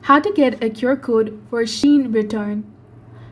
How to get a QR code for Shein return.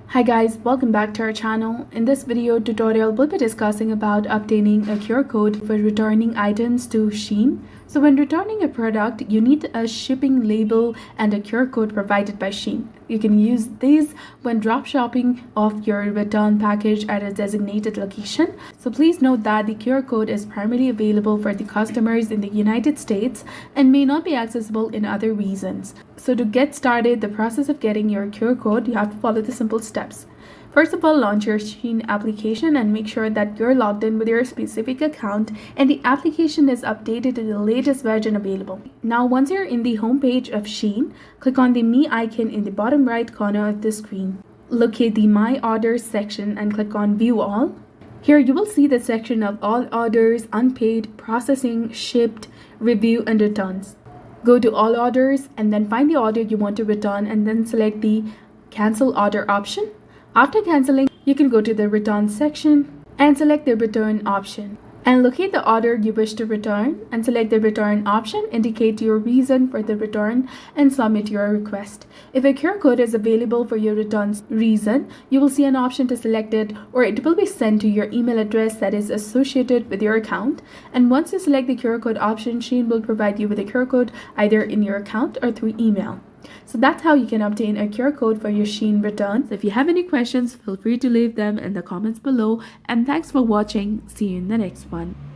Hi guys, welcome back to our channel. In this video tutorial, we'll be discussing about obtaining a QR code for returning items to Shein. So when returning a product, you need a shipping label and a QR code provided by Shein. You can use these when drop shopping of your return package at a designated location. So please note that the QR code is primarily available for the customers in the United States and may not be accessible in other regions. So to get started, the process of getting your QR code, you have to follow the simple steps. First of all, launch your Shein application and make sure that you're logged in with your specific account and the application is updated to the latest version available. Now, once you're in the home page of Shein, click on the Me icon in the bottom right corner of the screen. Locate the My Orders section and click on View All. Here you will see the section of all orders, unpaid, processing, shipped, review, and returns. Go to All Orders and then find the order you want to return and then select the Cancel Order option. After canceling, you can go to the Return section and select the Return option. And locate the order you wish to return and select the Return option, indicate your reason for the return and submit your request. If a QR code is available for your return reason, you will see an option to select it or it will be sent to your email address that is associated with your account. And once you select the QR code option, Shein will provide you with a QR code either in your account or through email. So that's how you can obtain a QR code for your Shein returns. If you have any questions, feel free to leave them in the comments below. And thanks for watching. See you in the next one.